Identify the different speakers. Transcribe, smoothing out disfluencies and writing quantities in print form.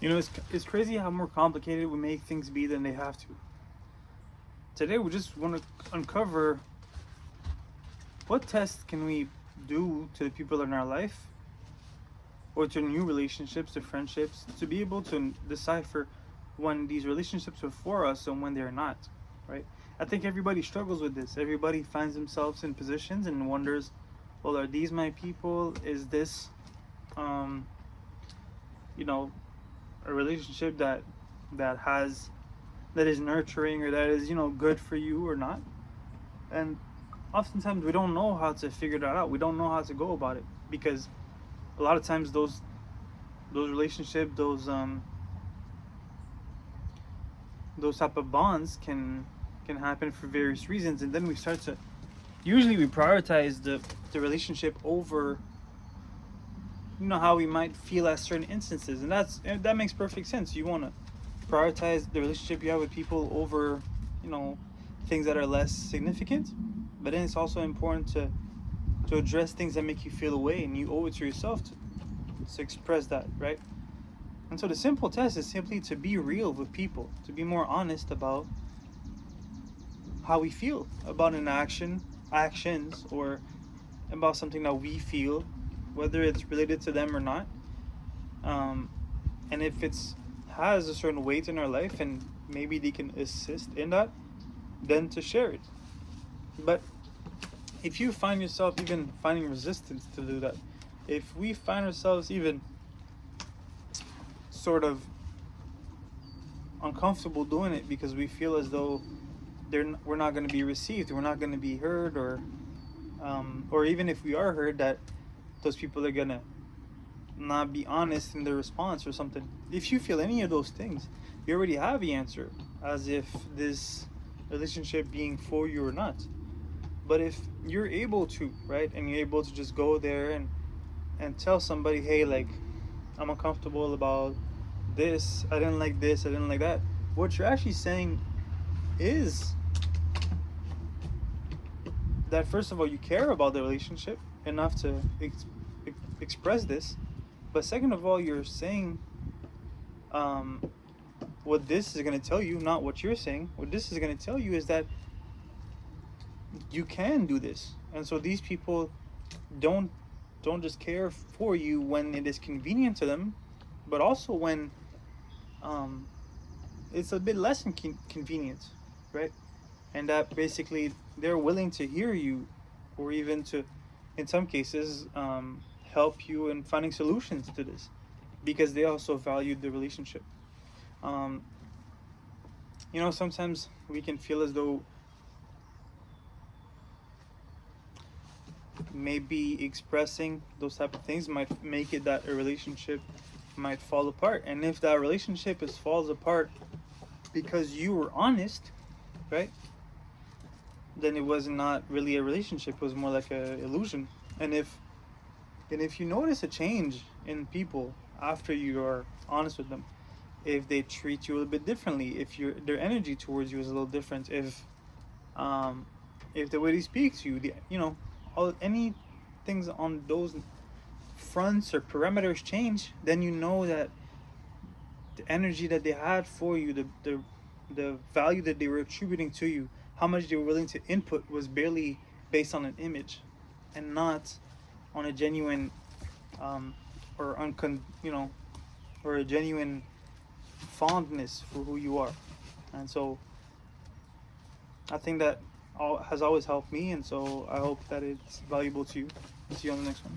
Speaker 1: It's crazy how more complicated we make things be than they have to. Today, we just want to uncover what tests can we do to the people in our life or to new relationships, to friendships, to be able to decipher when these relationships are for us and when they're not, right? I think everybody struggles with this. Everybody finds themselves in positions and wonders, well, are these my people? Is this, um, you know, a relationship that has that is nurturing or that is good for you or not? And oftentimes we don't know how to figure that out. We don't know how to go about it because a lot of times those relationships, those type of bonds can happen for various reasons, and then we start to usually we prioritize the relationship over how we might feel at certain instances, and that makes perfect sense. You want to prioritize the relationship you have with people over things that are less significant, but then it's also important to address things that make you feel away, and you owe it to yourself to express that, right? And so the simple test is simply to be real with people, to be more honest about how we feel about an actions, or about something that we feel, whether it's related to them or not. Um, and if it's has a certain weight in our life and maybe they can assist in that, then to share it. But if you find yourself even finding resistance to do that, if we find ourselves even sort of uncomfortable doing it because we feel as though we're not going to be received, we're not going to be heard, or even if we are heard, that those people are going to not be honest in their response or something. If you feel any of those things, you already have the answer, as if this relationship being for you or not. But if you're able to, right, and you're able to just go there and tell somebody, hey, like, I'm uncomfortable about this, I didn't like this, I didn't like that, what you're actually saying is that, first of all, you care about the relationship enough to express this, but second of all, you're saying what this is going to tell you, not what you're saying. What this is going to tell you is that you can do this, and so these people don't just care for you when it is convenient to them, but also when it's a bit less convenient, right? And that basically they're willing to hear you, or even to, in some cases, help you in finding solutions to this, because they also value the relationship. Um, Sometimes we can feel as though maybe expressing those type of things might make it that a relationship might fall apart. And if that relationship falls apart because you were honest, right, then it was not really a relationship, it was more like a illusion. And if you notice a change in people after you are honest with them, if they treat you a little bit differently, if their energy towards you is a little different, um if the way they speak to you, any things on those fronts or parameters change, then you know that the energy that they had for you, the value that they were attributing to you, how much they were willing to input, was barely based on an image, and not on a genuine, um, or or a genuine fondness for who you are. And so I think that has always helped me, and so I hope that it's valuable to you. See you on the next one.